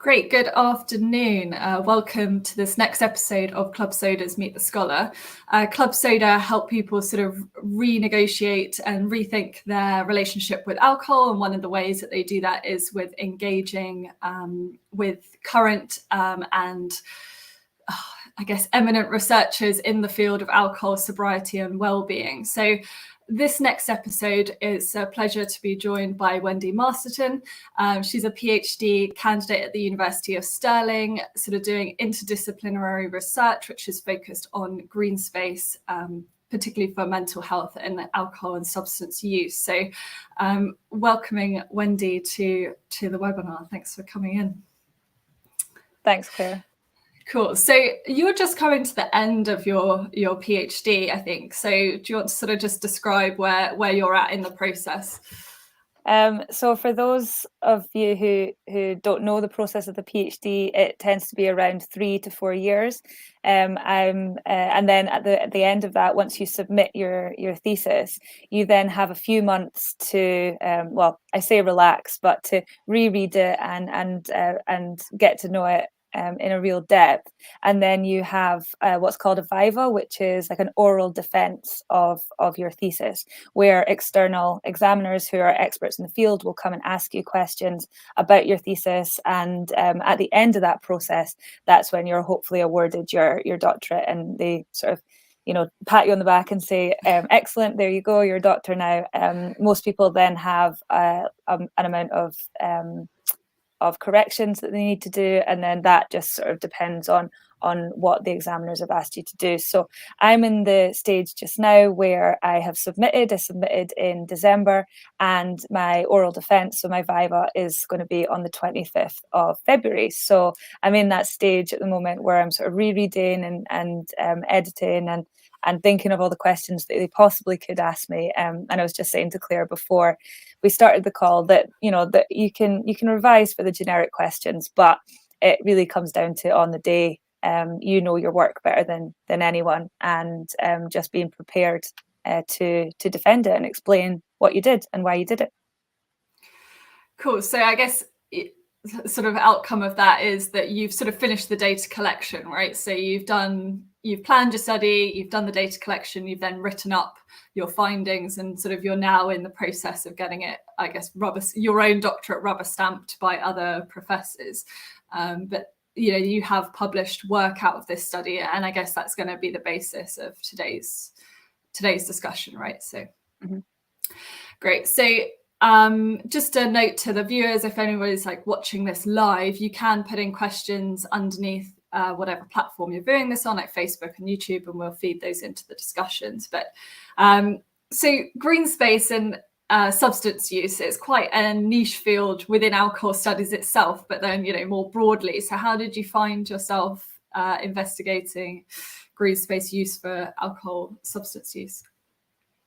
Great, good afternoon. Welcome to this next episode of Club Soda's Meet the Scholar. Club Soda help people sort of renegotiate and rethink their relationship with alcohol, and one of the ways that they do that is with engaging with current and I guess eminent researchers in the field of alcohol, sobriety and wellbeing. So this next episode is a pleasure to be joined by Wendy Masterton. She's a PhD candidate at the University of Stirling, sort of doing interdisciplinary research, which is focused on green space, particularly for mental health and alcohol and substance use. So welcoming Wendy to the webinar. Thanks for coming in. Thanks, Claire. Cool. So you're just coming to the end of your PhD, I think. So do you want to sort of just describe where you're at in the process? So for those of you who don't know the process of the PhD, it tends to be around 3 to 4 years. And then at the end of that, once you submit your thesis, you then have a few months to, well, I say relax, but to reread it and get to know it in a real depth. And then you have what's called a viva, which is like an oral defense of your thesis, where external examiners who are experts in the field will come and ask you questions about your thesis. And at the end of that process, that's when you're hopefully awarded your doctorate, and they sort of pat you on the back and say, excellent, there you go, you're a doctor now. Most people then have an amount of corrections that they need to do, and then that just sort of depends on what the examiners have asked you to do. So I'm in the stage just now where I submitted in December, and my oral defense, so my viva, is going to be on the 25th of February. So I'm in that stage at the moment where I'm sort of rereading and editing and thinking of all the questions that they possibly could ask me. And I was just saying to Claire before we started the call that that you can revise for the generic questions, but it really comes down to on the day, your work better than anyone, and just being prepared to defend it and explain what you did and why you did it. Cool. So I guess sort of outcome of that is that you've sort of finished the data collection, right? So you've planned your study, you've done the data collection, you've then written up your findings, and sort of you're now in the process of getting it, I guess, your own doctorate rubber stamped by other professors. But you have published work out of this study, and I guess that's going to be the basis of today's discussion, right? So Great. So just a note to the viewers, if anybody's like watching this live, you can put in questions underneath whatever platform you're viewing this on, like Facebook and YouTube, and we'll feed those into the discussions. But so green space and substance use is quite a niche field within alcohol studies itself, but then more broadly. So how did you find yourself investigating green space use for alcohol substance use?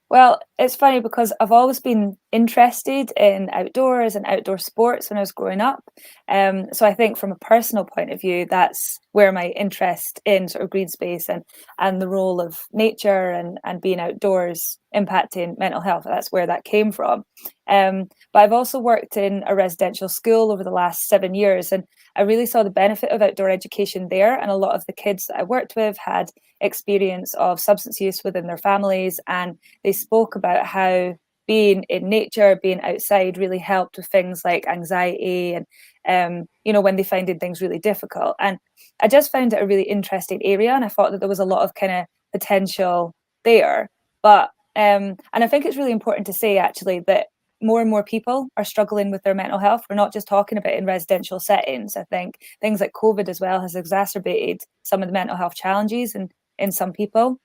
Well, it's funny because I've always been interested in outdoors and outdoor sports when I was growing up. So I think from a personal point of view, that's where my interest in sort of green space and the role of nature and being outdoors impacting mental health, that's where that came from. But I've also worked in a residential school over the last 7 years, and I really saw the benefit of outdoor education there. And a lot of the kids that I worked with had experience of substance use within their families, and they spoke about how being in nature, being outside, really helped with things like anxiety and when they finding things really difficult. And I just found it a really interesting area, and I thought that there was a lot of kind of potential there. But and I think it's really important to say actually that more and more people are struggling with their mental health. We're not just talking about in residential settings. I think things like COVID as well has exacerbated some of the mental health challenges in some people.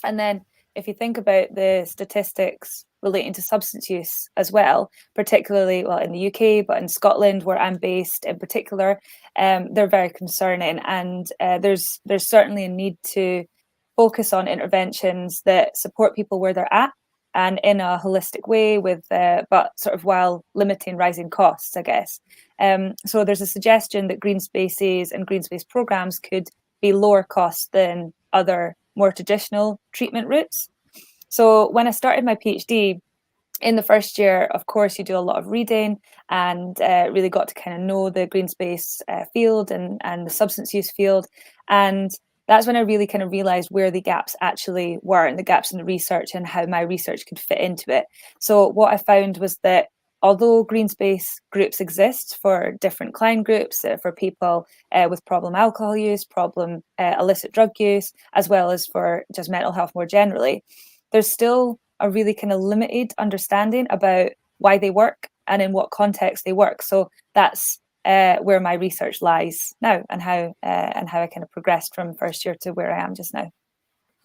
And then if you think about the statistics relating to substance use as well, particularly in the UK, but in Scotland, where I'm based in particular, they're very concerning. And there's certainly a need to focus on interventions that support people where they're at and in a holistic way, but sort of while limiting rising costs, I guess. So there's a suggestion that green spaces and green space programs could be lower cost than other more traditional treatment routes. So when I started my PhD, in the first year, of course, you do a lot of reading and really got to kind of know the green space field and the substance use field. And that's when I really kind of realized where the gaps actually were and the gaps in the research and how my research could fit into it. So what I found was that although green space groups exist for different client groups, for people with problem alcohol use, problem illicit drug use, as well as for just mental health more generally, there's still a really kind of limited understanding about why they work and in what context they work. So that's where my research lies now, and how I kind of progressed from first year to where I am just now.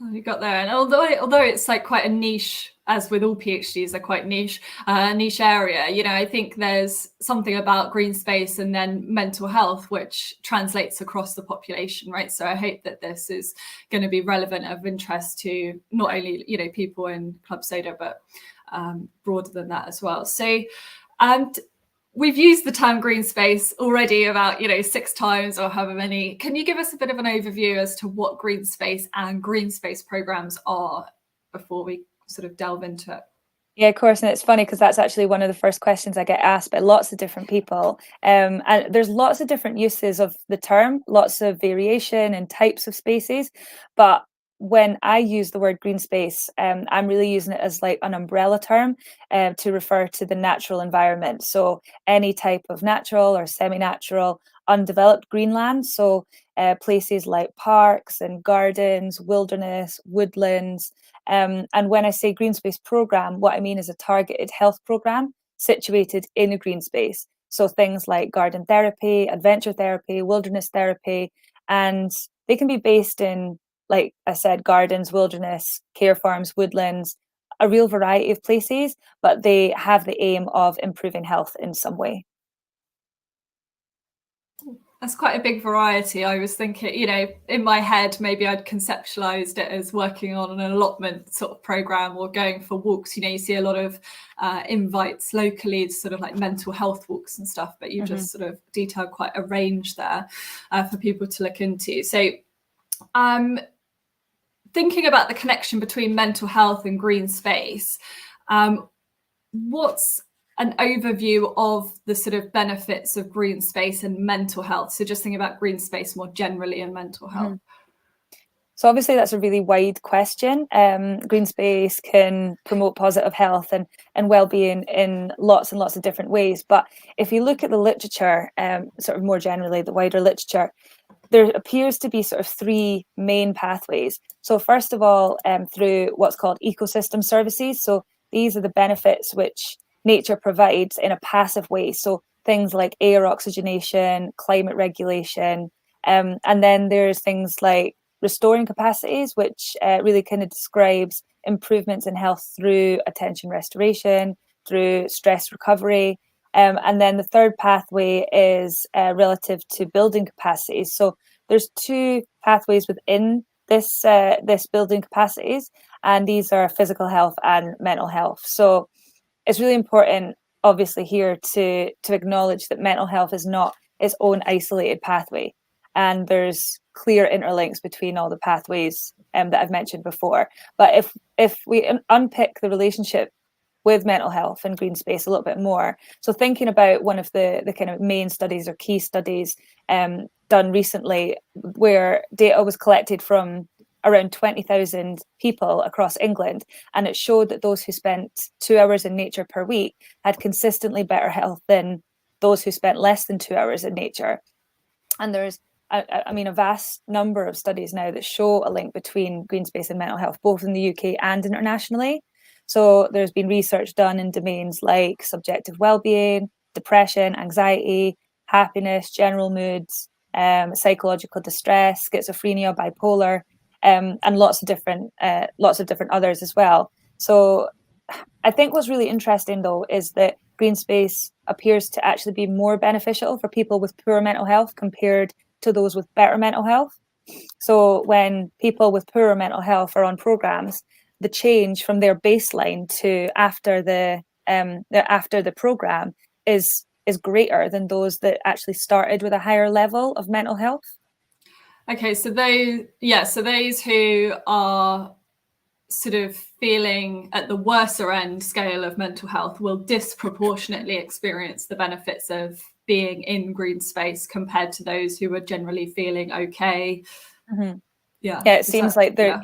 Oh, you got there. And although it's like quite a niche, as with all PhDs, they're quite niche area, you know, I think there's something about green space and then mental health, which translates across the population, right? So I hope that this is going to be relevant, of interest to not only, you know, people in Club Soda, but broader than that as well. So, and we've used the term green space already about, you know, 6 times or however many. Can you give us a bit of an overview as to what green space and green space programs are before we sort of delve into it? Yeah, of course. And it's funny because that's actually one of the first questions I get asked by lots of different people. And there's lots of different uses of the term, lots of variation and types of spaces. But when I use the word green space, I'm really using it as like an umbrella term to refer to the natural environment. So any type of natural or semi-natural undeveloped greenland. So places like parks and gardens, wilderness, woodlands. And when I say green space program, what I mean is a targeted health program situated in a green space. So things like garden therapy, adventure therapy, wilderness therapy, and they can be based in, like I said, gardens, wilderness, care farms, woodlands, a real variety of places, but they have the aim of improving health in some way. That's quite a big variety. I was thinking, you know, in my head, maybe I'd conceptualized it as working on an allotment sort of program or going for walks. You know, you see a lot of invites locally, sort of like mental health walks and stuff, but you just sort of detailed quite a range there for people to look into. So thinking about the connection between mental health and green space, what's an overview of the sort of benefits of green space and mental health? So just thinking about green space more generally and mental health. So obviously that's a really wide question. Green space can promote positive health and well-being in lots and lots of different ways. But if you look at the literature, sort of more generally, the wider literature, there appears to be sort of 3 main pathways. So first of all, through what's called ecosystem services. So these are the benefits which nature provides in a passive way. So things like air oxygenation, climate regulation, and then there's things like restoring capacities, which really kind of describes improvements in health through attention restoration, through stress recovery. And then the third pathway is relative to building capacities. So there's 2 pathways within this building capacities, and these are physical health and mental health. So it's really important, obviously, here to acknowledge that mental health is not its own isolated pathway, and there's clear interlinks between all the pathways that I've mentioned before. But if we unpick the relationship with mental health and green space a little bit more, so thinking about one of the kind of main studies or key studies done recently, where data was collected from around 20,000 people across England, and it showed that those who spent 2 hours in nature per week had consistently better health than those who spent less than 2 hours in nature. And there's a vast number of studies now that show a link between green space and mental health, both in the UK and internationally. So there's been research done in domains like subjective wellbeing, depression, anxiety, happiness, general moods, psychological distress, schizophrenia, bipolar, and lots of different others as well. So I think what's really interesting, though, is that green space appears to actually be more beneficial for people with poor mental health compared to those with better mental health. So when people with poorer mental health are on programs, the change from their baseline to after the program is greater than those that actually started with a higher level of mental health. Okay, so those who are sort of feeling at the worser end scale of mental health will disproportionately experience the benefits of being in green space compared to those who are generally feeling okay. Mm-hmm. Yeah. It seems like there.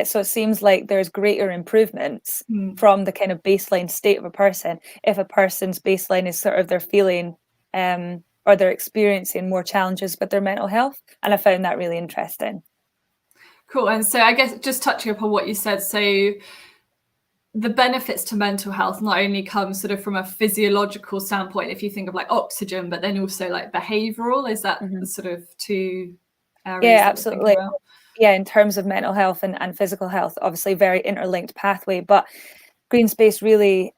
So it seems like there's greater improvements from the kind of baseline state of a person if a person's baseline is sort of they're feeling or they're experiencing more challenges with their mental health, and I found that really interesting. Cool. And so I guess just touching upon what you said, so the benefits to mental health not only come sort of from a physiological standpoint, if you think of like oxygen, but then also like behavioral. Is that sort of two areas? Yeah, absolutely. Yeah, in terms of mental health and physical health, obviously very interlinked pathway, but green space really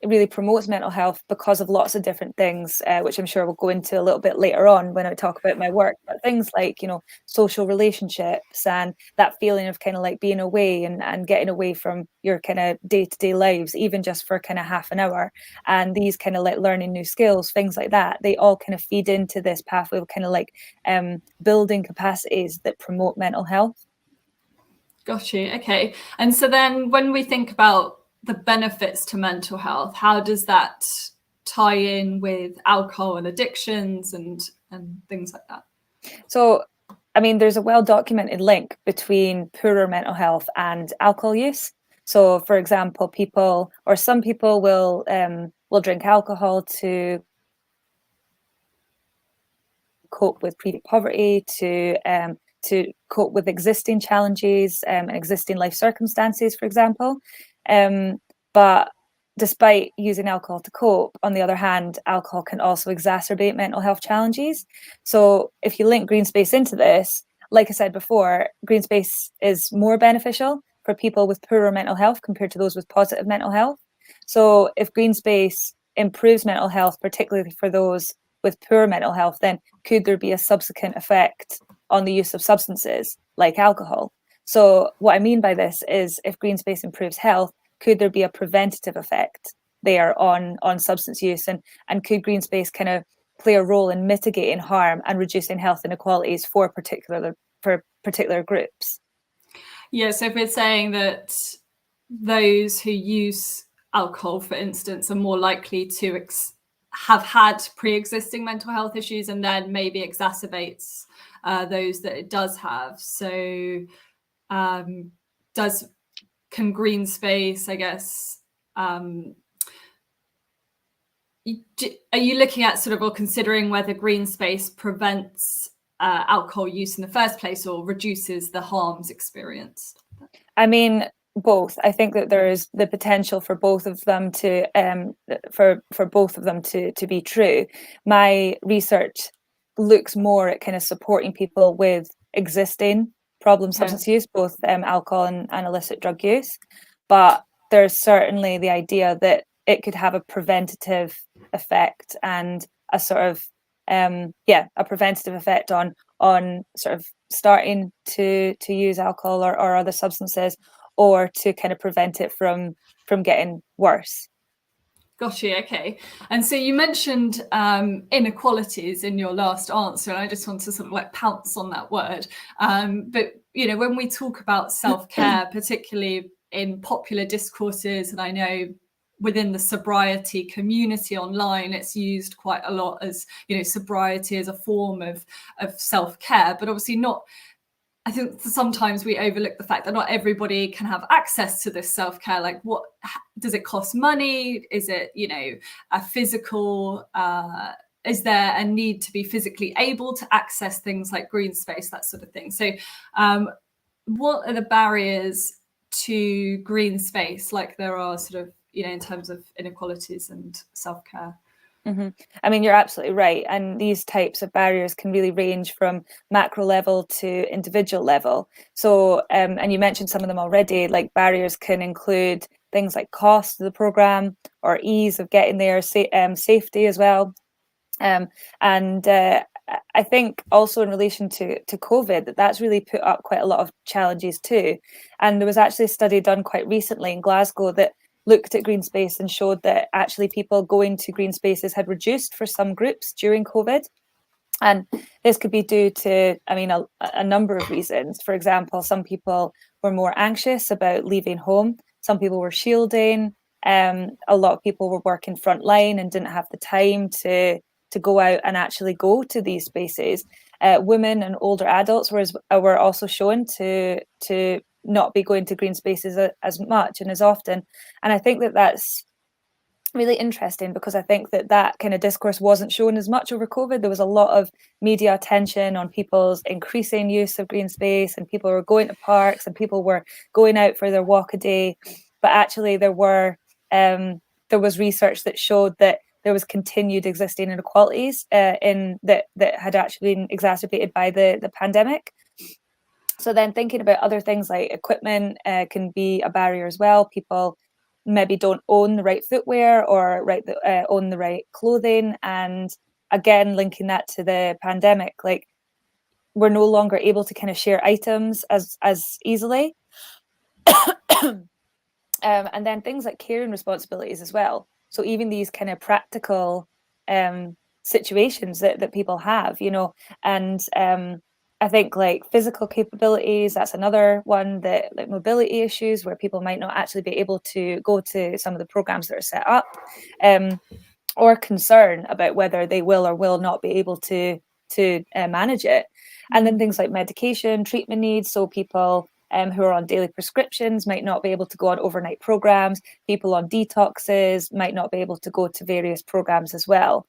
really promotes mental health because of lots of different things, which I'm sure we'll go into a little bit later on when I talk about my work. But things like, you know, social relationships and that feeling of kind of like being away and getting away from your kind of day-to-day lives, even just for kind of half an hour. And these kind of like learning new skills, things like that, they all kind of feed into this pathway of kind of like building capacities that promote mental health. Got you. Okay. And so then when we think about the benefits to mental health, how does that tie in with alcohol and addictions and things like that? So, I mean, there's a well-documented link between poorer mental health and alcohol use. So, for example, some people will drink alcohol to cope with previous poverty, to cope with existing challenges and existing life circumstances, for example. But despite using alcohol to cope, on the other hand, alcohol can also exacerbate mental health challenges. So if you link green space into this, like I said before, green space is more beneficial for people with poorer mental health compared to those with positive mental health. So if green space improves mental health, particularly for those with poor mental health, then could there be a subsequent effect on the use of substances like alcohol? So what I mean by this is if green space improves health, could there be a preventative effect there on substance use? And could green space kind of play a role in mitigating harm and reducing health inequalities for particular groups? Yeah, so if we're saying that those who use alcohol, for instance, are more likely to have had pre-existing mental health issues and then maybe exacerbates those that it does have. So can green space, I guess, are you looking at sort of or considering whether green space prevents alcohol use in the first place or reduces the harms experienced? I mean, both. I think that there is the potential for both of them to to be true. My research looks more at kind of supporting people with existing problem substance use, both alcohol and illicit drug use. But there's certainly the idea that it could have a preventative effect and a sort of a preventative effect on sort of starting to use alcohol or other substances, or to kind of prevent it from getting worse. Gotcha. Okay. And so you mentioned inequalities in your last answer, and I just want to sort of like pounce on that word. But you know, when we talk about self-care, particularly in popular discourses, and I know within the sobriety community online, it's used quite a lot as, you know, sobriety as a form of self-care, but obviously not. I think sometimes we overlook the fact that not everybody can have access to this self-care. Like, what does it cost money? Is it, you know, a physical, is there a need to be physically able to access things like green space, that sort of thing? So what are the barriers to green space, like there are sort of, you know, in terms of inequalities and self-care? Mm-hmm. I mean, you're absolutely right. And these types of barriers can really range from macro level to individual level. So, and you mentioned some of them already, like barriers can include things like cost of the program or ease of getting there, safety as well. And I think also in relation to COVID, that's really put up quite a lot of challenges too. And there was actually a study done quite recently in Glasgow that looked at green space and showed that actually people going to green spaces had reduced for some groups during COVID. And this could be due to, I mean, a number of reasons. For example, some people were more anxious about leaving home. Some people were shielding. A lot of people were working frontline and didn't have the time to go out and actually go to these spaces. Women and older adults were also shown to not be going to green spaces as much and as often. And I think that that's really interesting, because I think that kind of discourse wasn't shown as much over COVID. There was a lot of media attention on people's increasing use of green space, and people were going to parks and people were going out for their walk a day. But actually there was research that showed that there was continued existing inequalities in that had actually been exacerbated by the pandemic. So then thinking about other things like equipment can be a barrier as well. People maybe don't own the right footwear or own the right clothing. And again, linking that to the pandemic, like we're no longer able to kind of share items as easily. And then things like caring responsibilities as well. So even these kind of practical situations that people have, and I think like physical capabilities, that's another one, that like mobility issues where people might not actually be able to go to some of the programs that are set up, or concern about whether they will or will not be able to manage it. And then things like medication, treatment needs. So people who are on daily prescriptions might not be able to go on overnight programs. People on detoxes might not be able to go to various programs as well.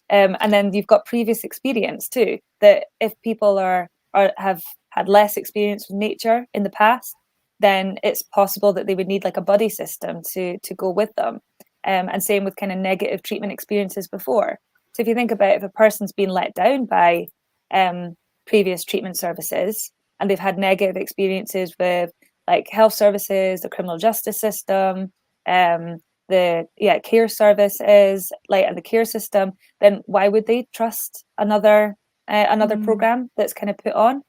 And then you've got previous experience too, that if people have had less experience with nature in the past, then it's possible that they would need like a buddy system to go with them. And same with kind of negative treatment experiences before. So if you think about if a person's been let down by previous treatment services and they've had negative experiences with like health services, the criminal justice system, the care services, like, and the care system, then why would they trust another program that's kind of put on?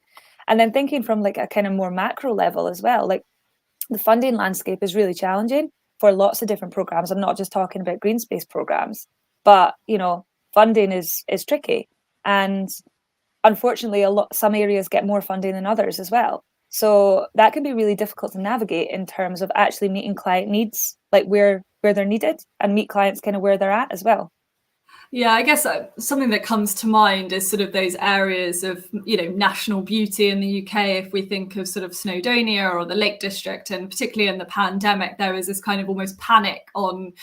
And then thinking from like a kind of more macro level as well, like the funding landscape is really challenging for lots of different programs. I'm not just talking about green space programs, but funding is tricky, and unfortunately some areas get more funding than others as well. So that can be really difficult to navigate in terms of actually meeting client needs, like where they're needed, and meet clients kind of where they're at as well. Yeah, I guess something that comes to mind is sort of those areas of, national beauty in the UK. If we think of sort of Snowdonia or the Lake District, and particularly in the pandemic, there was this kind of almost panic on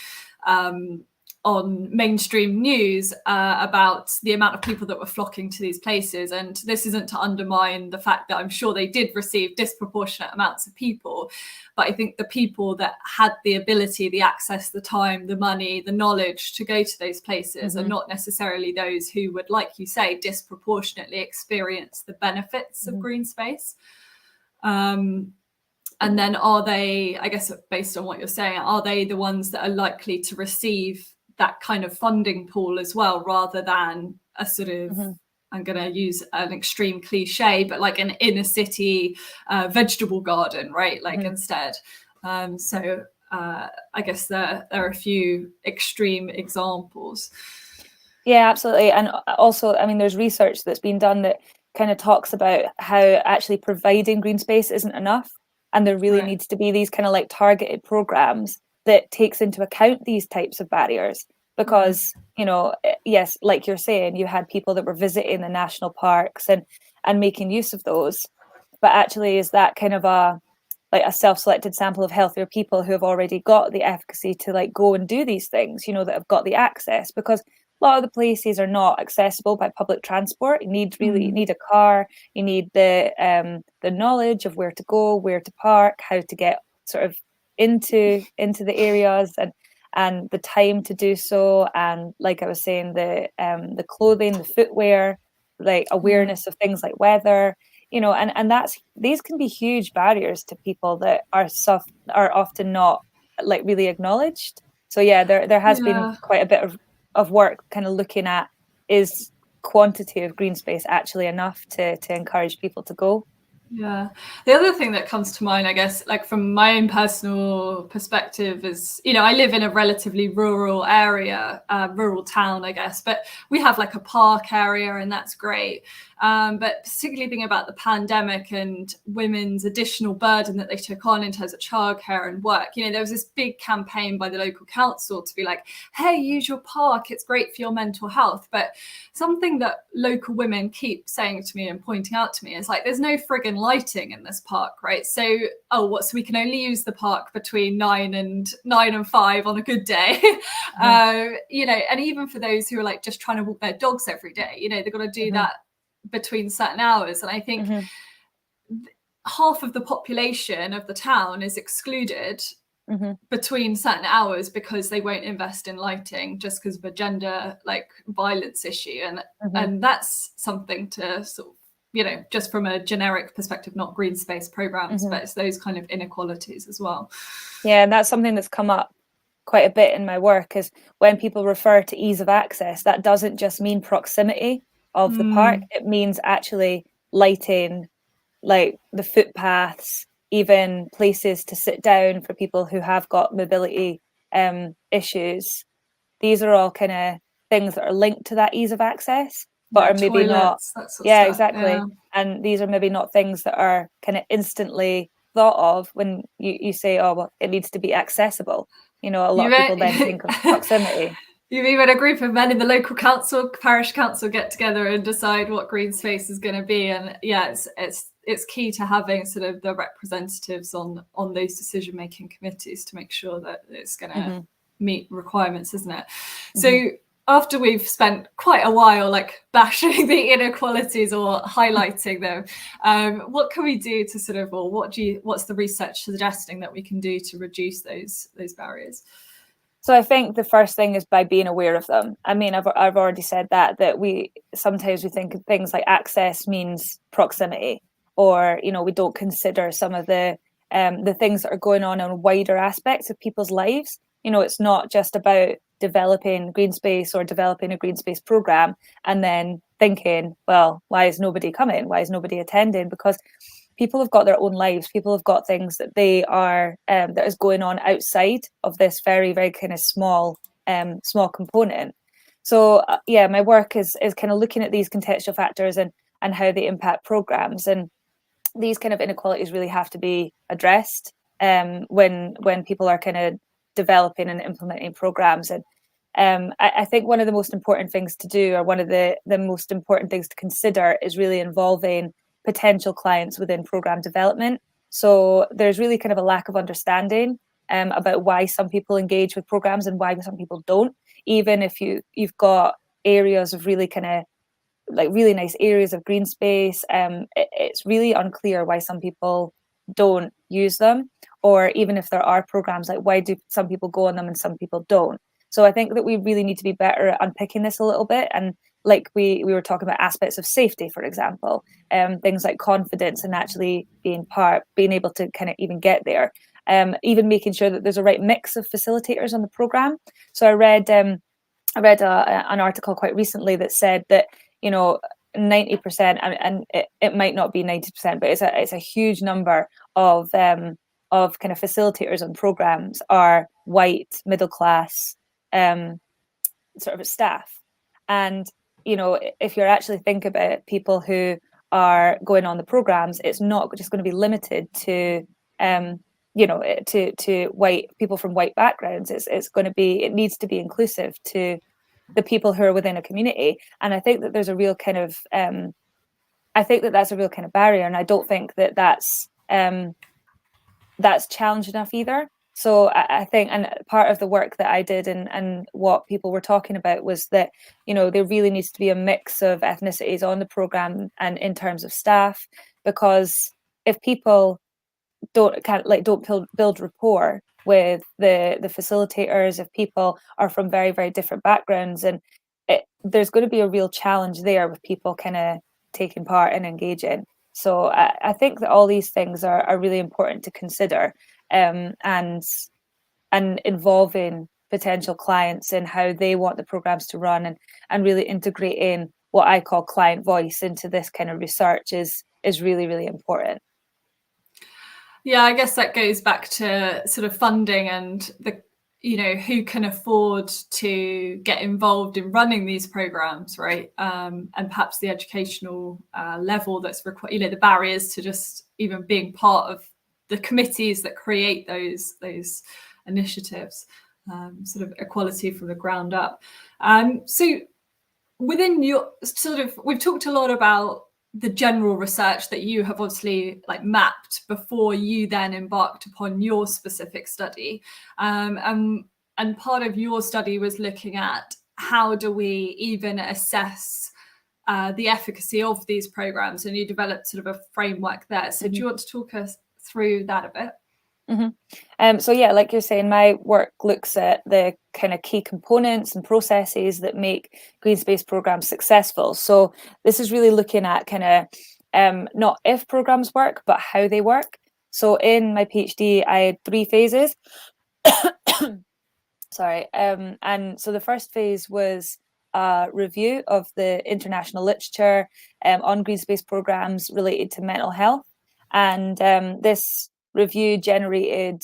mainstream news about the amount of people that were flocking to these places. And this isn't to undermine the fact that I'm sure they did receive disproportionate amounts of people. But I think the people that had the ability, the access, the time, the money, the knowledge to go to those places are not necessarily those who would, like you say, disproportionately experience the benefits of green space. And then are they, I guess, based on what you're saying, are they the ones that are likely to receive that kind of funding pool as well, rather than a sort of, I'm going to use an extreme cliche, but like an inner city vegetable garden, right? Like instead. So I guess there are a few extreme examples. Yeah, absolutely. And also, I mean, there's research that's been done that kind of talks about how actually providing green space isn't enough. And there really needs to be these kind of like targeted programs that takes into account these types of barriers, because yes, like you're saying, you had people that were visiting the national parks and making use of those, but actually is that kind of a self-selected sample of healthier people who have already got the efficacy to like go and do these things, that have got the access? Because a lot of the places are not accessible by public transport. You need a car, you need the knowledge of where to go, where to park, how to get sort of into the areas, and the time to do so. And like I was saying, the clothing, the footwear, like awareness of things like weather, and these can be huge barriers to people that are often not like really acknowledged. So yeah, there has been quite a bit of work kind of looking at, is quantity of green space actually enough to encourage people to go? Yeah. The other thing that comes to mind, I guess, like from my own personal perspective is, you know, I live in a relatively rural area, rural town, I guess, but we have like a park area and that's great. But particularly thinking about the pandemic and women's additional burden that they took on in terms of childcare and work, you know, there was this big campaign by the local council to be like, hey, use your park, it's great for your mental health. But something that local women keep saying to me and pointing out to me is like, there's no friggin' lighting in this park, right? So, so we can only use the park between 9 and 5 on a good day. You know, and even for those who are like just trying to walk their dogs every day, you know, they've got to do that between certain hours. And I think half of the population of the town is excluded between certain hours because they won't invest in lighting just because of a gender like violence issue. And that's something to sort of, you know, just from a generic perspective, not green space programs, but it's those kind of inequalities as well. Yeah, and that's something that's come up quite a bit in my work, is when people refer to ease of access, that doesn't just mean proximity of the park, it means actually lighting, like the footpaths, even places to sit down for people who have got mobility issues. These are all kind of things that are linked to that ease of access, but are maybe toilets, not. Yeah, exactly. Yeah. And these are maybe not things that are kind of instantly thought of when you say, oh, well, it needs to be accessible. You know, a lot of people then think of proximity. You mean when a group of men in the local council, parish council, get together and decide what green space is going to be? And yeah, it's key to having sort of the representatives on those decision-making committees to make sure that it's going to meet requirements, isn't it? So after we've spent quite a while like bashing the inequalities or highlighting them, what can we do to sort of, or what's the research suggesting that we can do to reduce those barriers? So I think the first thing is by being aware of them. I mean, I've already said that we sometimes think of things like access means proximity, or, you know, we don't consider some of the things that are going on wider aspects of people's lives. You know, it's not just about developing green space or developing a green space program and then thinking, well, why is nobody coming? Why is nobody attending? Because people have got their own lives. People have got things that they are that is going on outside of this very, very kind of small component. So yeah, my work is kind of looking at these contextual factors and how they impact programs, and these kind of inequalities really have to be addressed when people are kind of developing and implementing programs. And I think one of the most important things to do, or one of the most important things to consider, is really involving potential clients within program development. So there's really kind of a lack of understanding about why some people engage with programs and why some people don't. Even if you've got areas of really kind of like really nice areas of green space, it's really unclear why some people don't use them, or even if there are programs, like why do some people go on them and some people don't. So I think that we really need to be better at unpicking this a little bit. And like we were talking about aspects of safety, for example, things like confidence and actually being able to kind of even get there, even making sure that there's a right mix of facilitators on the program. So I read an article quite recently that said that, you know, 90%, and it might not be 90%, but it's a huge number of kind of facilitators on programs are white, middle class sort of staff. And, you know, if you're actually think about people who are going on the programs, it's not just going to be limited to you know, to white people from white backgrounds. It needs to be inclusive to the people who are within a community. And I think that there's a real kind of that's a real kind of barrier, and I don't think that that's challenged enough either. So I think, and part of the work that I did and what people were talking about was that, you know, there really needs to be a mix of ethnicities on the program and in terms of staff, because if people don't build rapport with the facilitators, if people are from very, very different backgrounds, and there's going to be a real challenge there with people kind of taking part and engaging. So I think that all these things are really important to consider, and involving potential clients in how they want the programs to run, and really integrating what I call client voice into this kind of research is is really, really important. Yeah, I guess that goes back to sort of funding and the, who can afford to get involved in running these programs, right? And perhaps the educational level that's required, the barriers to just even being part of the committees that create those initiatives, sort of equality from the ground up. So within your we've talked a lot about the general research that you have obviously mapped before you then embarked upon your specific study. And part of your study was looking at how do we even assess the efficacy of these programs, and you developed sort of a framework there. So do you want to talk us through that a bit? So yeah, like you're saying, my work looks at the kind of key components and processes that make green space programs successful. So this is really looking at kind of not if programs work, but how they work. So in my PhD, I had 3 phases. Sorry. And so the first phase was a review of the international literature on green space programs related to mental health. And this review generated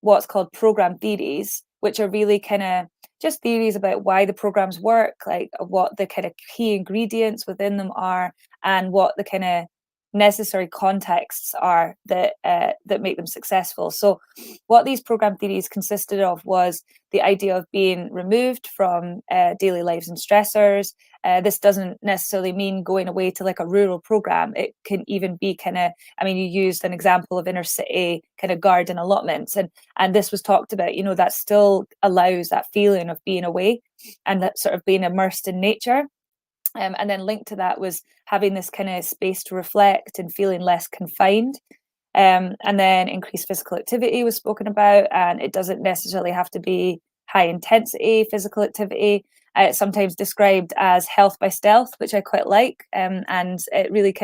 what's called program theories, which are really kind of just theories about why the programs work, like what the kind of key ingredients within them are, and what the kind of necessary contexts are that make them successful. So what these program theories consisted of was the idea of being removed from daily lives and stressors. This doesn't necessarily mean going away to like a rural program. It can even be kind of, you used an example of inner city kind of garden allotments, and this was talked about, that still allows that feeling of being away and that sort of being immersed in nature. And then linked to that was having this kind of space to reflect and feeling less confined. And then increased physical activity was spoken about, and it doesn't necessarily have to be high intensity physical activity. It's sometimes described as health by stealth, which I quite like. And it really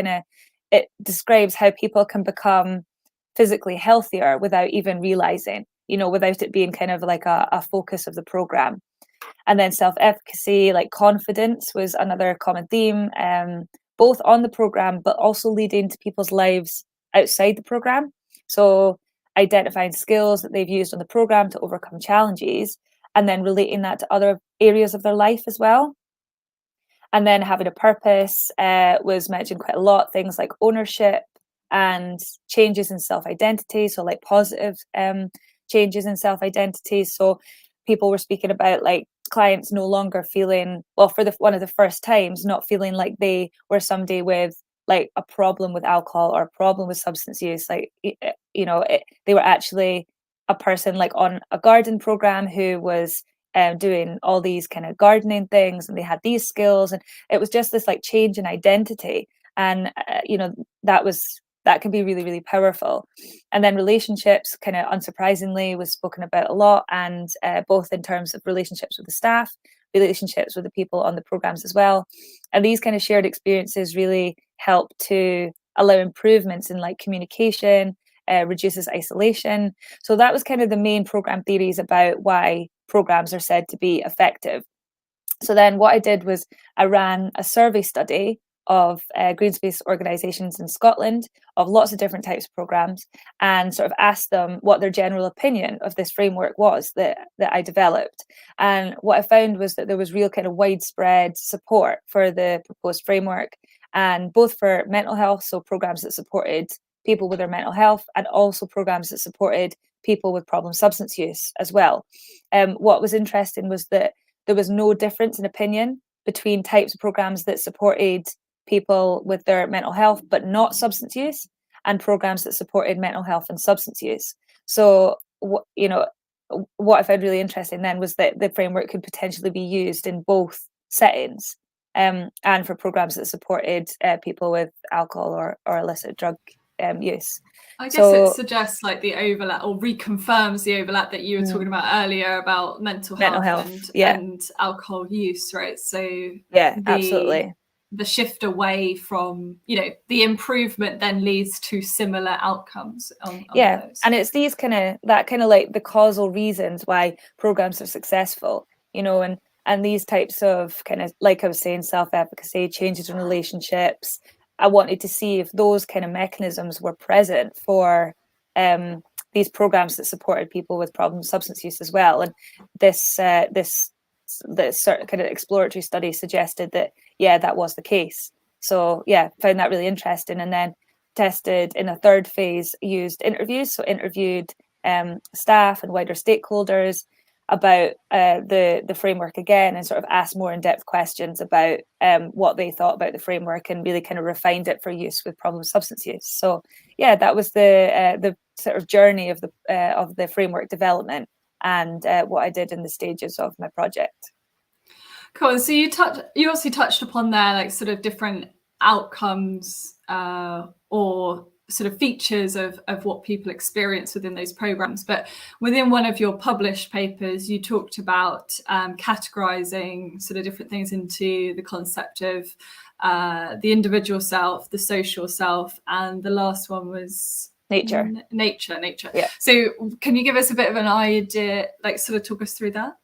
it describes how people can become physically healthier without even realizing, without it being kind of like a focus of the program. And then self-efficacy, like confidence, was another common theme, both on the program, but also leading to people's lives outside the program. So identifying skills that they've used on the program to overcome challenges, and then relating that to other areas of their life as well. And then having a purpose was mentioned quite a lot, things like ownership and changes in self-identity. So like positive changes in self-identity. So people were speaking about like clients no longer feeling, well, for one of the first times, not feeling like they were somebody with like a problem with alcohol or a problem with substance use. Like, they were actually a person like on a garden program who was doing all these kind of gardening things, and they had these skills, and it was just this like change in identity. And, that can be really, really powerful. And then relationships, kind of unsurprisingly, was spoken about a lot, and both in terms of relationships with the staff, relationships with the people on the programs as well. And these kind of shared experiences really help to allow improvements in like communication, reduces isolation. So that was kind of the main program theories about why programs are said to be effective. So then what I did was I ran a survey study of green space organisations in Scotland of lots of different types of programmes, and sort of asked them what their general opinion of this framework was that I developed. And what I found was that there was real kind of widespread support for the proposed framework, and both for mental health, so programmes that supported people with their mental health, and also programmes that supported people with problem substance use as well. What was interesting was that there was no difference in opinion between types of programmes that supported people with their mental health but not substance use, and programs that supported mental health and substance use. So what I found really interesting then was that the framework could potentially be used in both settings, and for programs that supported people with alcohol or illicit drug use. I guess it suggests like the overlap, or reconfirms the overlap that you were talking about earlier about mental health. And alcohol use, right? So absolutely. The shift away from, the improvement then leads to similar outcomes on those. And it's these kind of like the causal reasons why programs are successful, and these types of kind of, like I was saying, self-efficacy, changes in relationships, I wanted to see if those kind of mechanisms were present for these programs that supported people with problem substance use as well. And this sort of kind of exploratory study suggested that, yeah, that was the case. So yeah, found that really interesting. And then tested in a third phase, used interviews. So interviewed staff and wider stakeholders about the framework again, and sort of asked more in-depth questions about what they thought about the framework, and really kind of refined it for use with problem substance use. So yeah, that was the sort of journey of the framework development, and what I did in the stages of my project. Cool. So you also touched upon there, like sort of different outcomes or sort of features of what people experience within those programs. But within one of your published papers, you talked about categorizing sort of different things into the concept of the individual self, the social self, and the last one was nature. Yeah. So can you give us a bit of an idea, like sort of talk us through that?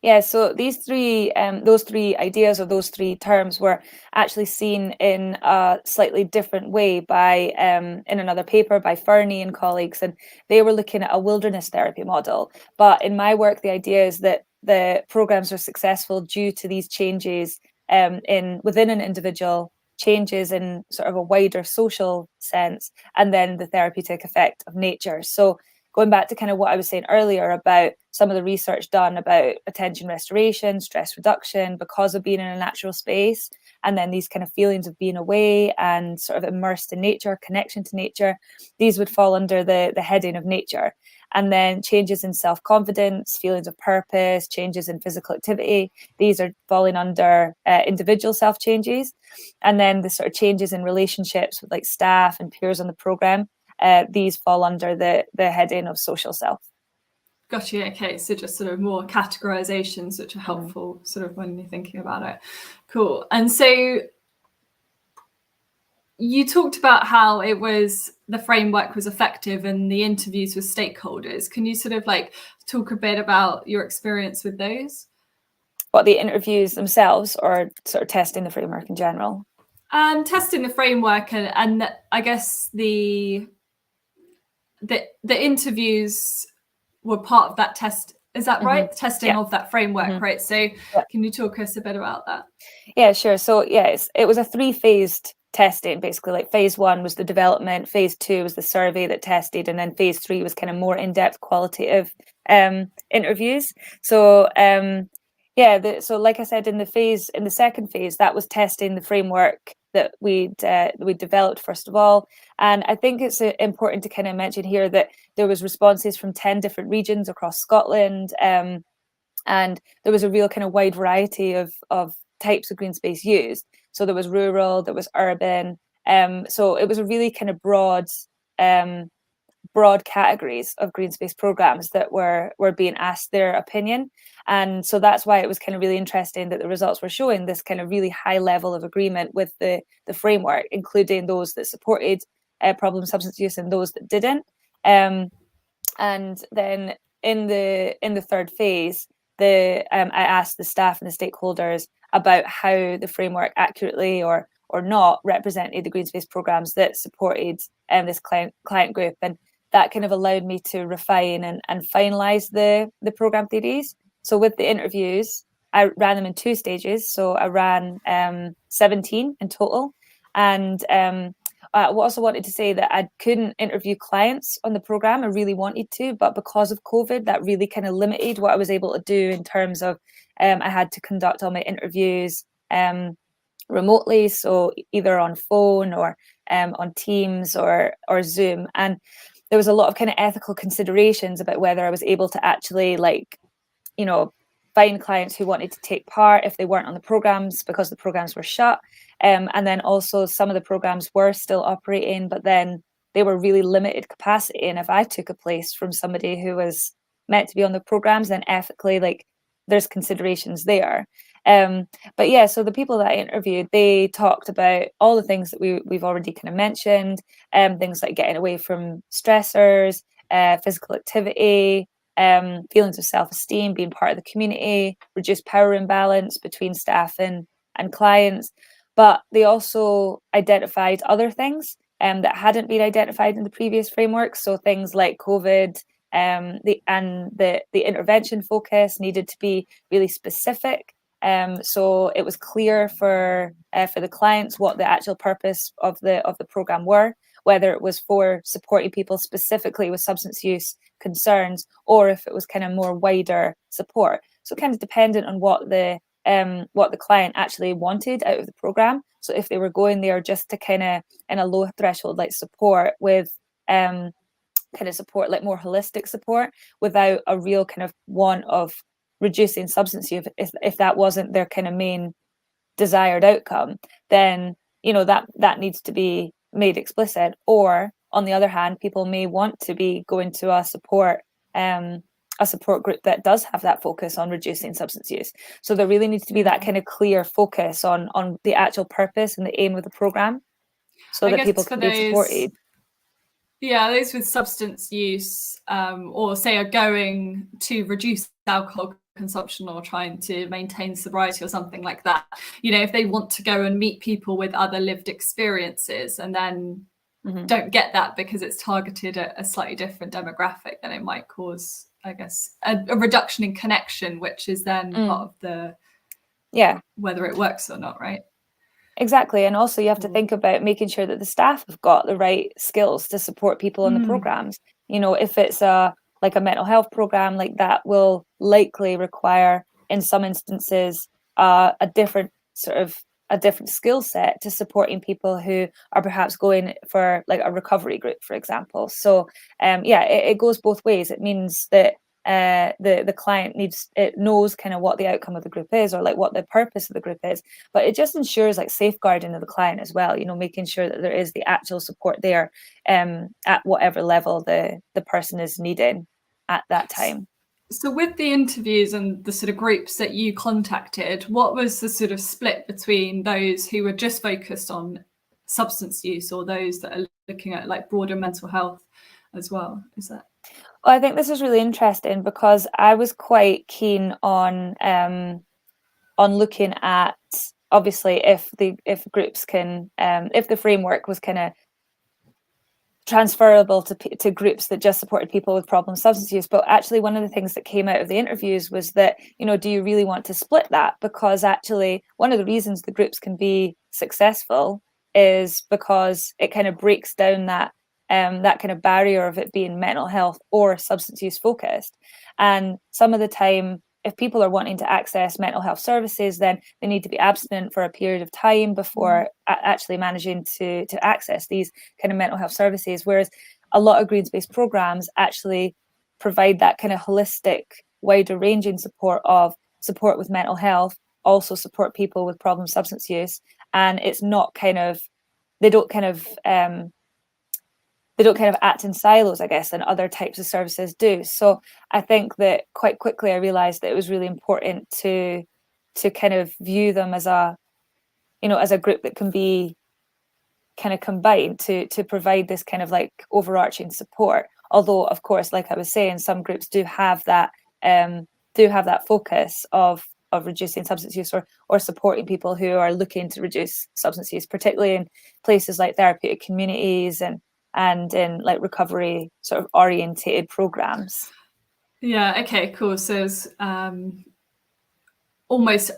Yeah, so those three ideas, or those three terms, were actually seen in a slightly different way by in another paper by Fernie and colleagues, and they were looking at a wilderness therapy model. But in my work, the idea is that the programs are successful due to these changes within an individual, changes in sort of a wider social sense, and then the therapeutic effect of nature. So going back to kind of what I was saying earlier about some of the research done about attention restoration, stress reduction, because of being in a natural space, and then these kind of feelings of being away and sort of immersed in nature, connection to nature, these would fall under the heading of nature. And then changes in self-confidence, feelings of purpose, changes in physical activity, these are falling under individual self changes. And then the sort of changes in relationships with like staff and peers on the program, these fall under the heading of social self. Gotcha. Okay, so just sort of more categorizations which are helpful sort of when you're thinking about it. Cool. And so you talked about how the framework was effective and the interviews with stakeholders. Can you sort of like talk a bit about your experience with those? What, the interviews themselves, or sort of testing the framework in general? Testing the framework, and I guess the interviews were part of that test. Is that right? Testing of that framework, right? So can you talk us a bit about that? Yeah, sure. So yes, it was a 3-phased testing, basically. Like phase 1 was the development, phase 2 was the survey that tested, and then phase 3 was kind of more in-depth qualitative interviews. So so like I said, in the second phase, that was testing the framework that we developed first of all. And I think it's important to kind of mention here that there was responses from 10 different regions across Scotland, and there was a real kind of wide variety of types of green space used. So there was rural, there was urban, so it was a really kind of broad categories of green space programs that were being asked their opinion. And so that's why it was kind of really interesting that the results were showing this kind of really high level of agreement with the framework, including those that supported problem substance use and those that didn't. And then in the third phase, I asked the staff and the stakeholders about how the framework accurately or not represented the green space programs that supported this client group, and that kind of allowed me to refine and finalize the program theories. So with the interviews, I ran them in 2 stages. So I ran 17 in total, and I also wanted to say that I couldn't interview clients on the program. I really wanted to, but because of COVID, that really kind of limited what I was able to do in terms of I had to conduct all my interviews remotely, so either on phone or on Teams or Zoom. And there was a lot of kind of ethical considerations about whether I was able to actually find clients who wanted to take part if they weren't on the programs because the programs were shut. And then also some of the programs were still operating, but then they were really limited capacity. And if I took a place from somebody who was meant to be on the programs, then ethically, there's considerations there. But yeah, so the people that I interviewed, they talked about all the things that we've already kind of mentioned, things like getting away from stressors, physical activity, feelings of self-esteem, being part of the community, reduced power imbalance between staff and clients. but they also identified other things that hadn't been identified in the previous framework. So things like COVID, the intervention focus needed to be really specific. So it was clear for the clients what the actual purpose of the program were, whether it was for supporting people specifically with substance use concerns, or if it was kind of more wider support. So kind of dependent on what the client actually wanted out of the program. So if they were going there just to kind of in a low threshold like support with kind of support, like more holistic support, without a real kind of want of reducing substance use, if that wasn't their kind of main desired outcome, then that needs to be made explicit. Or on the other hand, people may want to be going to a support group that does have that focus on reducing substance use. So there really needs to be that kind of clear focus on the actual purpose and the aim of the program, so that people can be supported. Yeah, those with substance use, or say are going to reduce alcohol consumption or trying to maintain sobriety or something like that, if they want to go and meet people with other lived experiences and then don't get that because it's targeted at a slightly different demographic, then it might cause, I guess, a reduction in connection, which is then part of the whether it works or not, right? Exactly. And also you have to think about making sure that the staff have got the right skills to support people in the programs. If it's a mental health program, like that will likely require in some instances a different skill set to supporting people who are perhaps going for like a recovery group, for example. So it goes both ways. It means that the client knows kind of what the outcome of the group is, or like what the purpose of the group is, but it just ensures like safeguarding of the client as well, making sure that there is the actual support there at whatever level the person is needing at that time. So with the interviews and the sort of groups that you contacted, what was the sort of split between those who were just focused on substance use or those that are looking at like broader mental health as well? Is that? Well, I think this is really interesting because I was quite keen on looking at, obviously, if groups can, if the framework was kind of transferable to groups that just supported people with problem substance use. But actually, one of the things that came out of the interviews was that, do you really want to split that? Because actually, one of the reasons the groups can be successful is because it kind of breaks down that kind of barrier of it being mental health or substance use focused. And some of the time, if people are wanting to access mental health services, then they need to be abstinent for a period of time before actually managing to access these kind of mental health services. Whereas a lot of greens-based programs actually provide that kind of holistic, wider ranging support with mental health, also support people with problem substance use. And it's not they don't kind of act in silos, I guess, than other types of services do. So I think that quite quickly I realized that it was really important to kind of view them as a group that can be kind of combined to provide this kind of like overarching support. Although, of course, like I was saying, some groups do have that focus of reducing substance use or supporting people who are looking to reduce substance use, particularly in places like therapeutic communities and in like recovery sort of orientated programs. Yeah, okay, cool. So there's almost,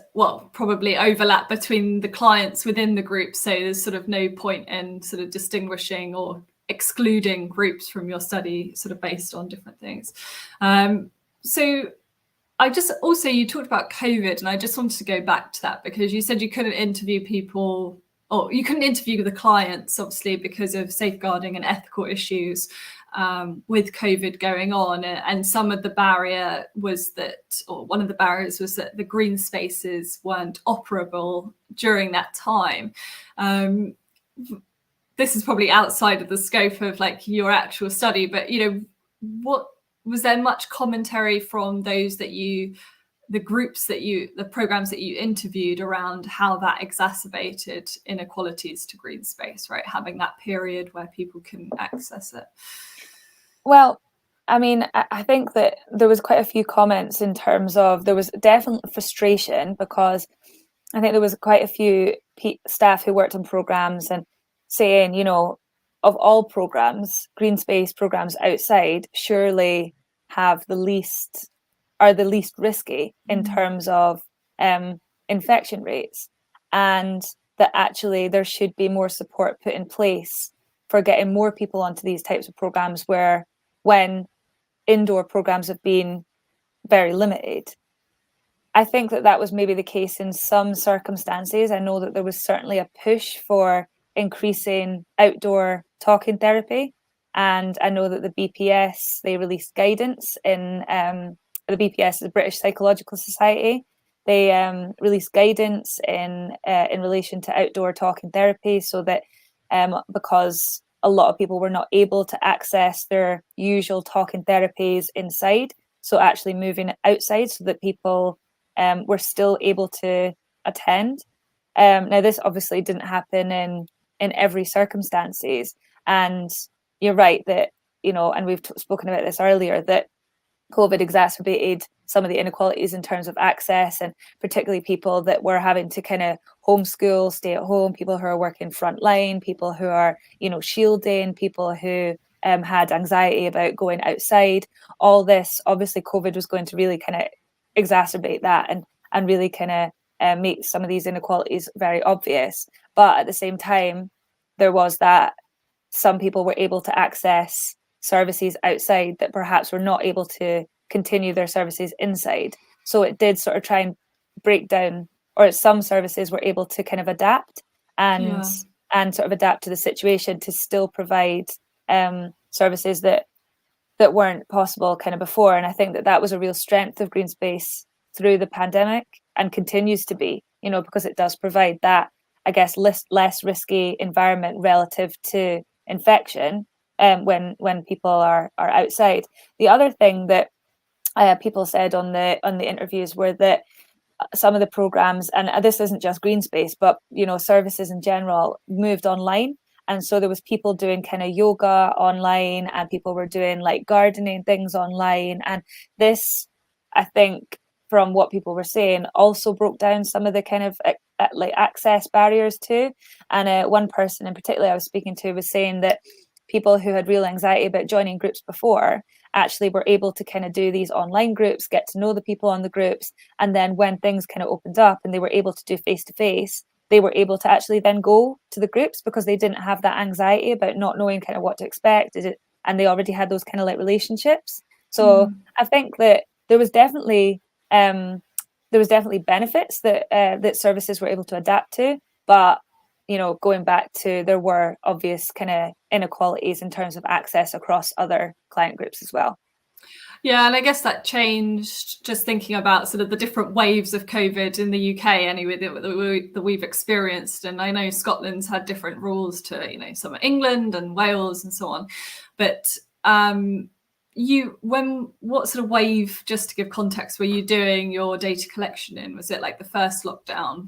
probably overlap between the clients within the group. So there's sort of no point in sort of distinguishing or excluding groups from your study sort of based on different things. So you talked about COVID, and I just wanted to go back to that because you said you couldn't interview people, or you couldn't interview the clients, obviously, because of safeguarding and ethical issues with COVID going on. And some of the barrier was that, or one of the barriers was that the green spaces weren't operable during that time. This is probably outside of the scope of like your actual study, but, what was there much commentary from those the programs that you interviewed around how that exacerbated inequalities to green space, right? Having that period where people can access it. Well, I mean, I think that there was quite a few comments in terms of there was definitely frustration because I think there was quite a few staff who worked on programs and saying, you know, of all programs, green space programs outside surely have the least risky in terms of infection rates, and that actually there should be more support put in place for getting more people onto these types of programs, where when indoor programs have been very limited. I think that was maybe the case in some circumstances. I know that there was certainly a push for increasing outdoor talking therapy, and I know that the BPS, they released guidance in the BPS is the British Psychological Society. They released guidance in relation to outdoor talking therapy, so that because a lot of people were not able to access their usual talking therapies inside, so actually moving it outside so that people were still able to attend. Now, this obviously didn't happen in every circumstances, and you're right that, you know, and we've spoken about this earlier, that COVID exacerbated some of the inequalities in terms of access, and particularly people that were having to kind of homeschool, stay at home, people who are working frontline, people who are, you know, shielding, people who had anxiety about going outside. All this, obviously, COVID was going to really kind of exacerbate that and really kind of make some of these inequalities very obvious. But at the same time, there was that some people were able to access services outside that perhaps were not able to continue their services inside. So it did sort of try and break down, or some services were able to kind of adapt and sort of adapt to the situation to still provide services that weren't possible kind of before. And I think that was a real strength of green space through the pandemic, and continues to be, you know, because it does provide that, I guess, less risky environment relative to infection when people are outside. The other thing that people said on the interviews were that some of the programs, and this isn't just green space, but, you know, services in general, moved online. And so there was people doing kind of yoga online, and people were doing like gardening things online. And this, I think, from what people were saying, also broke down some of the kind of like access barriers too. And one person in particular I was speaking to was saying that people who had real anxiety about joining groups before actually were able to kind of do these online groups, get to know the people on the groups, and then when things kind of opened up and they were able to do face-to-face, they were able to actually then go to the groups because they didn't have that anxiety about not knowing kind of what to expect, and they already had those kind of like relationships. So I think that there was definitely benefits that that services were able to adapt to, but, you know, going back to, there were obvious kind of inequalities in terms of access across other client groups as well. Yeah, and I guess that changed just thinking about sort of the different waves of COVID in the UK anyway that we've experienced. And I know Scotland's had different rules to, you know, some are England and Wales and so on. But what sort of wave, just to give context, were you doing your data collection in? Was it like the first lockdown?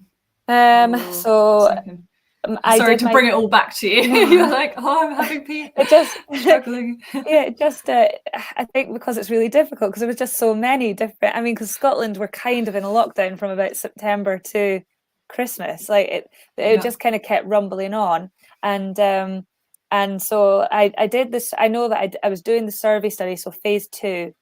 Sorry to bring it all back to you. You're like, oh, I'm having people struggling. Yeah, I think because it's really difficult, because there was just so many different, I mean, because Scotland were kind of in a lockdown from about September to Christmas. Like it just kind of kept rumbling on. And so I did this, I know that I was doing the survey study, so phase 2,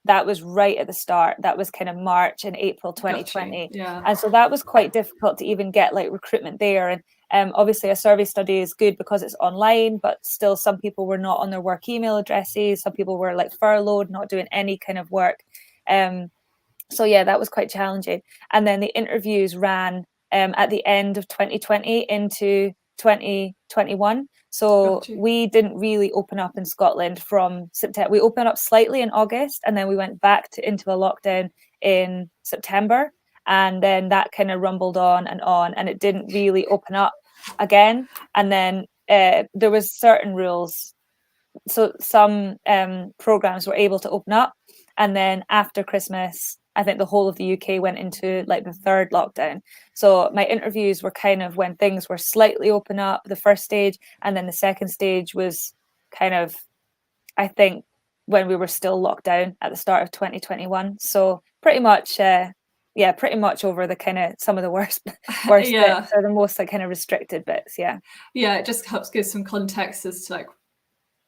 that was right at the start. That was kind of March and April 2020. Yeah. And so that was quite difficult to even get like recruitment there. And obviously a survey study is good because it's online, but still some people were not on their work email addresses. Some people were like furloughed, not doing any kind of work. So yeah, that was quite challenging. And then the interviews ran at the end of 2020 into 2021. So we didn't really open up in Scotland from September. We opened up slightly in August, and then we went back into a lockdown in September, and then that kind of rumbled on, and it didn't really open up again. And then there was certain rules, so some programs were able to open up, and then after Christmas, I think the whole of the UK went into like the third lockdown. So my interviews were kind of when things were slightly open up, the first stage, and then the second stage was kind of, I think, when we were still locked down at the start of 2021. So pretty much yeah, pretty much over the kind of some of the worst bits or the most like kind of restricted bits. Yeah, it just helps give some context as to like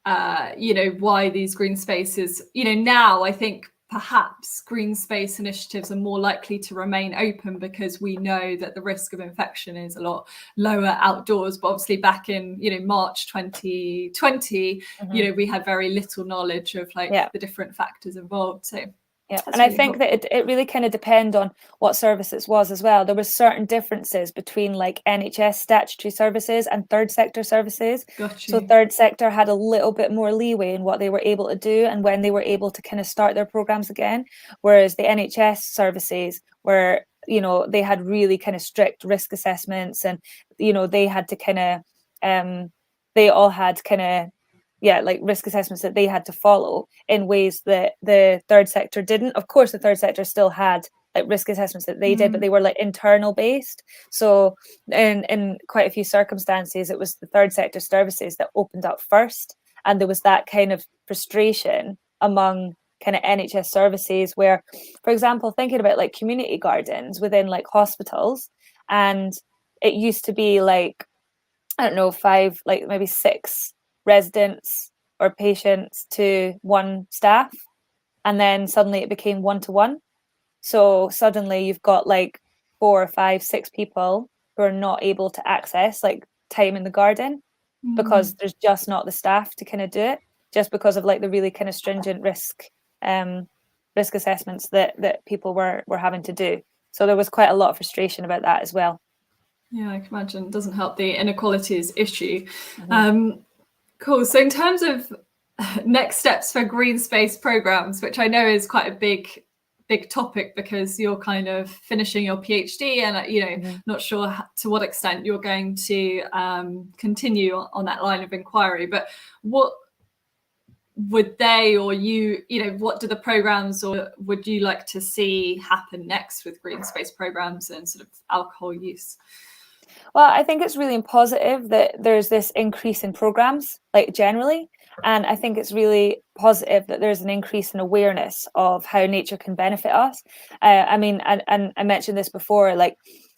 why these green spaces, now I think perhaps green space initiatives are more likely to remain open because we know that the risk of infection is a lot lower outdoors. But obviously back in March 2020, we had very little knowledge of the different factors involved. So yeah, and I think that it really kind of depends on what service it was as well. There were certain differences between like NHS statutory services and third sector services. So third sector had a little bit more leeway in what they were able to do and when they were able to kind of start their programs again. Whereas the NHS services were, they had really kind of strict risk assessments, and they had to kind of they all had kind of like risk assessments that they had to follow in ways that the third sector didn't. Of course, the third sector still had like risk assessments that they did, but they were like internal based. So in quite a few circumstances, it was the third sector services that opened up first. And there was that kind of frustration among kind of NHS services where, for example, thinking about like community gardens within like hospitals, and it used to be like, I don't know, 5, like maybe 6 residents or patients to 1 staff, and then suddenly it became 1-to-1. So suddenly you've got like 4 or 5, 6 people who are not able to access like time in the garden because there's just not the staff to kind of do it, just because of like the really kind of stringent risk assessments that people were having to do. So there was quite a lot of frustration about that as well. Yeah, I can imagine. It doesn't help the inequalities issue. Cool. So in terms of next steps for green space programs, which I know is quite a big topic because you're kind of finishing your PhD and, not sure to what extent you're going to continue on that line of inquiry, but what would they or what do the programs or would you like to see happen next with green space programs and sort of alcohol use? Well, I think it's really positive that there's this increase in programs, like generally. And I think it's really positive that there's an increase in awareness of how nature can benefit us. I mean, and I mentioned this before, like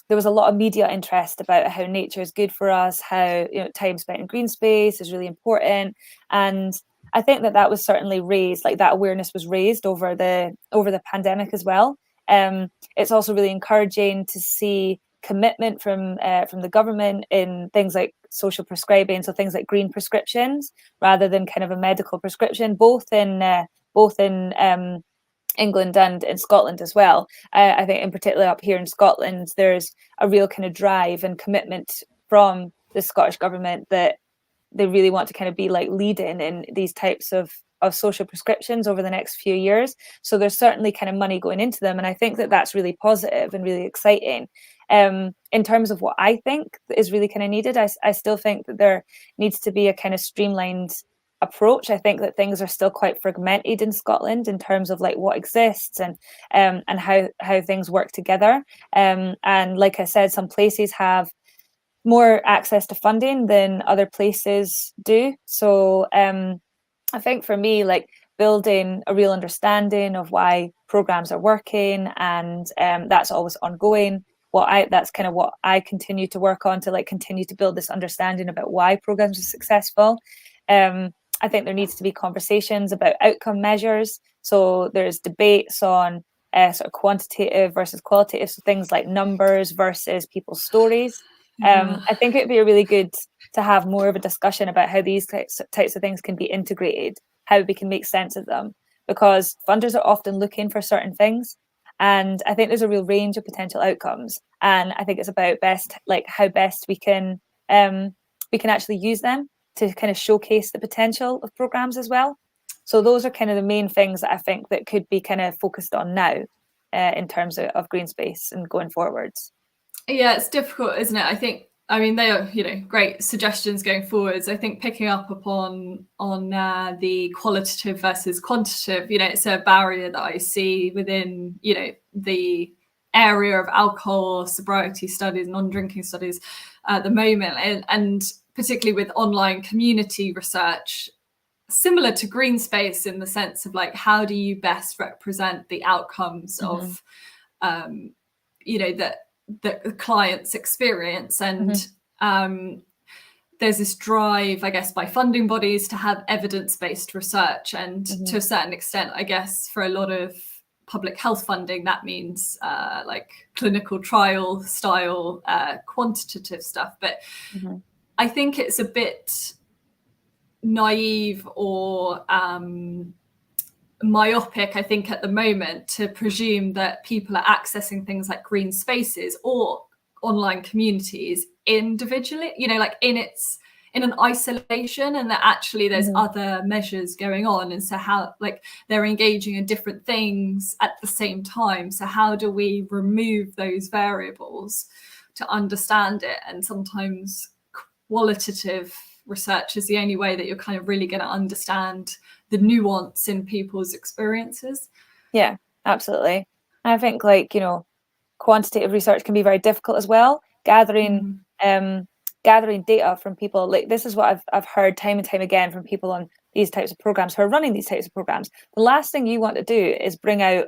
there was a lot of media interest about how nature is good for us, how time spent in green space is really important. And I think that was certainly raised, like that awareness was raised over the pandemic as well. It's also really encouraging to see commitment from the government in things like social prescribing, so things like green prescriptions rather than kind of a medical prescription, both in England and in Scotland as well. I think in particular up here in Scotland, there's a real kind of drive and commitment from the Scottish government that they really want to kind of be like leading in these types of social prescriptions over the next few years. So there's certainly kind of money going into them. And I think that that's really positive and really exciting. In terms of what I think is really kind of needed, I still think that there needs to be a kind of streamlined approach. I think that things are still quite fragmented in Scotland in terms of like what exists and how things work together. And like I said, some places have more access to funding than other places do. So I think for me, like building a real understanding of why programs are working, and that's always ongoing. That's kind of what I continue to work on, to like continue to build this understanding about why programs are successful. I think there needs to be conversations about outcome measures. So there's debates on sort of quantitative versus qualitative, so things like numbers versus people's stories. I think it'd be really good to have more of a discussion about how these types of things can be integrated, how we can make sense of them, because funders are often looking for certain things. And I think there's a real range of potential outcomes. And I think it's about how best we can actually use them to kind of showcase the potential of programs as well. So those are kind of the main things that I think that could be kind of focused on now in terms of green space and going forwards. Yeah, it's difficult, isn't it? I mean, they are, great suggestions going forwards. I think picking up upon the qualitative versus quantitative, it's a barrier that I see within, the area of alcohol, sobriety studies, non-drinking studies at the moment, and particularly with online community research, similar to green space in the sense of like, how do you best represent the outcomes of that the clients experience. And there's this drive, I guess, by funding bodies to have evidence-based research. And to a certain extent, I guess, for a lot of public health funding, that means like clinical trial style quantitative stuff. But I think it's a bit naive or myopic, I think, at the moment, to presume that people are accessing things like green spaces or online communities individually, like in an isolation, and that actually there's other measures going on. And so how, like, they're engaging in different things at the same time. So how do we remove those variables to understand it? And sometimes qualitative research is the only way that you're kind of really going to understand the nuance in people's experiences. Yeah, absolutely. I think, like, quantitative research can be very difficult as well. Gathering data from people, like, this is what I've heard time and time again from people on these types of programs who are running these types of programs. The last thing you want to do is bring out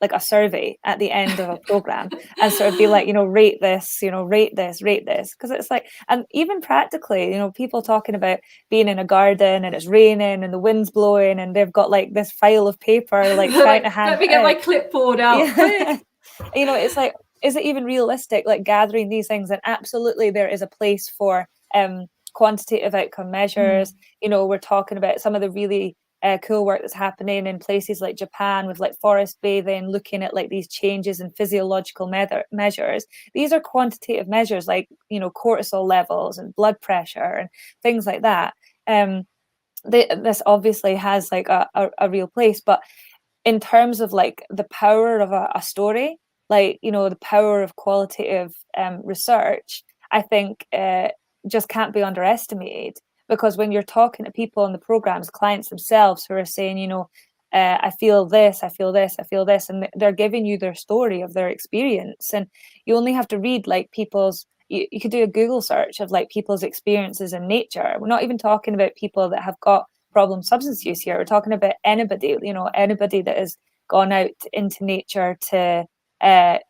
like a survey at the end of a program and sort of be like, rate this, rate this, because it's like, and even practically, people talking about being in a garden and it's raining and the wind's blowing and they've got like this file of paper like trying to hand. Let me get my clipboard out. Yeah. It's like, is it even realistic, like, gathering these things? And absolutely there is a place for quantitative outcome measures. We're talking about some of the really cool work that's happening in places like Japan with like forest bathing, looking at like these changes in physiological measures. These are quantitative measures, like, cortisol levels and blood pressure and things like that. This obviously has like a real place, but in terms of like the power of a story, like, the power of qualitative research, I think just can't be underestimated. Because when you're talking to people in the programs, clients themselves who are saying, I feel this, I feel this, I feel this, and they're giving you their story of their experience. And you only have to read like people's, you could do a Google search of like people's experiences in nature. We're not even talking about people that have got problem substance use here. We're talking about anybody, anybody that has gone out into nature to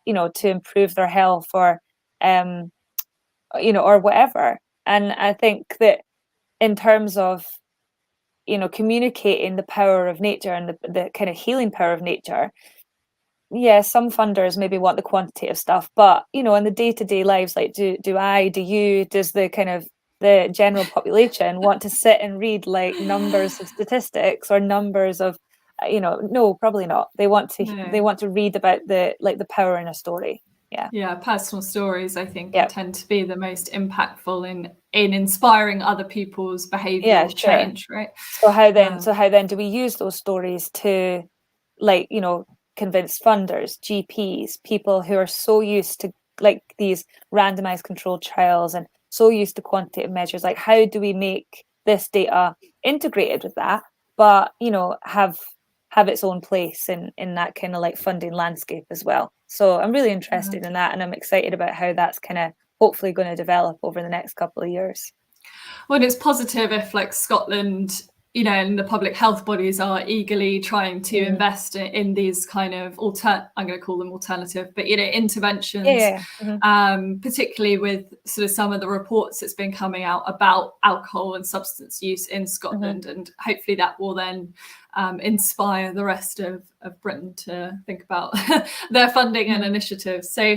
improve their health or or whatever. And I think that in terms of communicating the power of nature and the kind of healing power of nature, some funders maybe want the quantitative stuff, but in the day-to-day lives, like, do you, does the kind of the general population want to sit and read like numbers of statistics or numbers of no, probably not. They want to read about the power in a story. Personal stories, I think, tend to be the most impactful in inspiring other people's behavioral change, right? So how then do we use those stories to, like, convince funders, GPs, people who are so used to like these randomized controlled trials and so used to quantitative measures? Like, how do we make this data integrated with that, but have its own place in that kind of like funding landscape as well? So I'm really interested in that, and I'm excited about how that's kind of hopefully going to develop over the next couple of years. Well, it's positive if, like, Scotland, and the public health bodies are eagerly trying to invest in these kind of I'm going to call them alternative, but interventions, particularly with sort of some of the reports that's been coming out about alcohol and substance use in Scotland, and hopefully that will then inspire the rest of Britain to think about their funding and initiatives. So,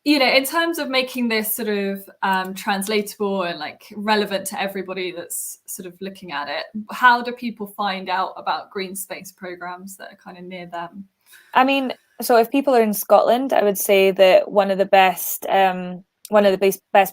in terms of making this sort of translatable and like relevant to everybody that's sort of looking at it, how do people find out about green space programs that are kind of near them? I mean, so if people are in Scotland, I would say that one of the best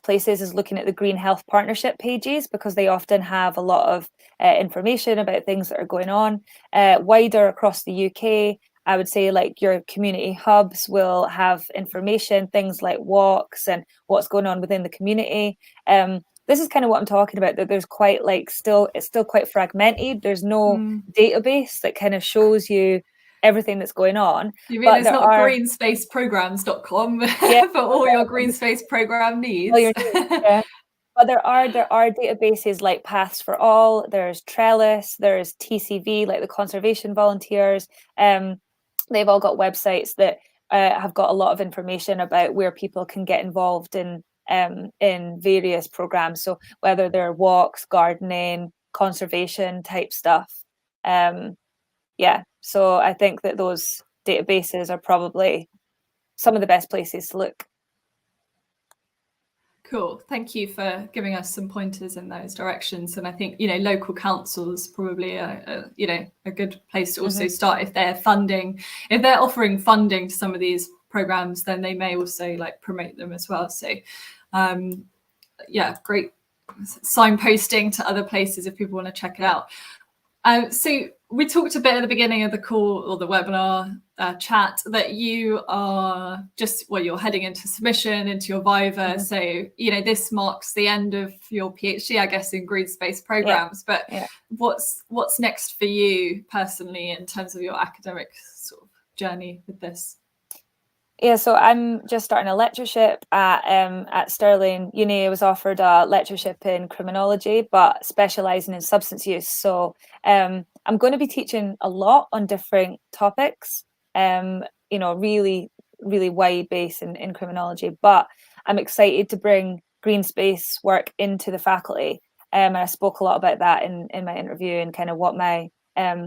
places is looking at the Green Health Partnership pages, because they often have a lot of information about things that are going on. Wider across the UK, I would say like your community hubs will have information, things like walks and what's going on within the community. This is kind of what I'm talking about, that there's quite like it's still quite fragmented. There's no database that kind of shows you everything that's going on. You mean it's not greenspaceprograms.com for all your green space program needs? But there are databases like Paths for All, there's Trellis, there's TCV, like the Conservation Volunteers. They've all got websites that have got a lot of information about where people can get involved in various programs. So whether they're walks, gardening, conservation type stuff. So I think that those databases are probably some of the best places to look. Cool. Thank you for giving us some pointers in those directions. And I think, local councils probably a good place to also start if they're offering funding to some of these programs, then they may also promote them as well. So great signposting to other places if people want to check it out. So we talked a bit at the beginning of the call or the webinar chat that you are you're heading into submission, into your Viva. So, this marks the end of your PhD, I guess, in green space programs. But what's next for you personally in terms of your academic sort of journey with this? Yeah, so I'm just starting a lectureship at Stirling Uni. I was offered a lectureship in criminology, but specialising in substance use. So I'm going to be teaching a lot on different topics, really, really wide base in criminology. But I'm excited to bring green space work into the faculty. And I spoke a lot about that in my interview and kind of what my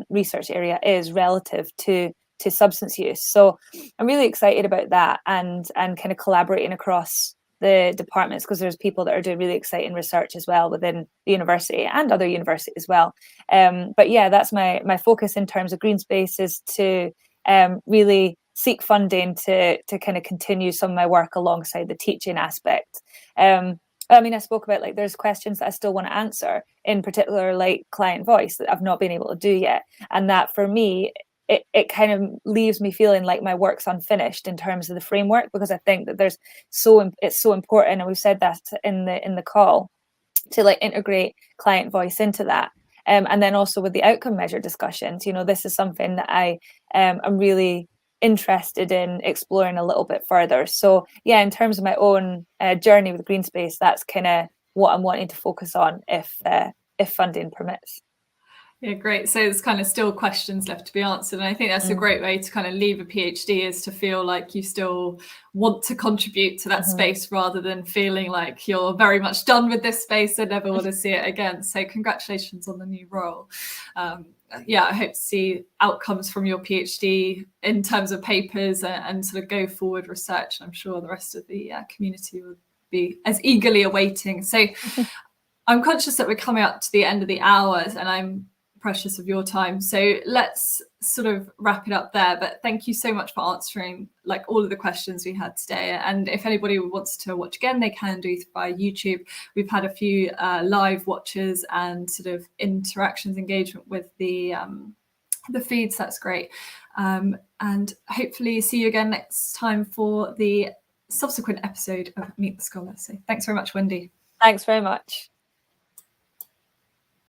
research area is relative to substance use. So I'm really excited about that and kind of collaborating across the departments, because there's people that are doing really exciting research as well within the university and other universities as well. But yeah, that's my focus in terms of green space, is to really seek funding to kind of continue some of my work alongside the teaching aspect. I spoke about there's questions that I still want to answer, in particular client voice, that I've not been able to do yet. And that for me, it kind of leaves me feeling like my work's unfinished in terms of the framework, because I think that it's so important, and we've said that in the call, to integrate client voice into that. And then also with the outcome measure discussions, this is something that I am really interested in exploring a little bit further. So yeah, in terms of my own journey with green space, that's kind of what I'm wanting to focus on if funding permits. Yeah, great. So there's kind of still questions left to be answered. And I think that's a great way to kind of leave a PhD, is to feel like you still want to contrip to that space, rather than feeling like you're very much done with this space and never want to see it again. So congratulations on the new role. I hope to see outcomes from your PhD in terms of papers and sort of go forward research. I'm sure the rest of the community will be as eagerly awaiting. So I'm conscious that we're coming up to the end of the hours, and I'm precious of your time, so let's sort of wrap it up there. But thank you so much for answering all of the questions we had today. And if anybody wants to watch again, they can do via YouTube. We've had a few live watches and sort of interactions, engagement with the feeds. That's great. And hopefully see you again next time for the subsequent episode of Meet the Scholar. So thanks very much, Wendy. Thanks very much.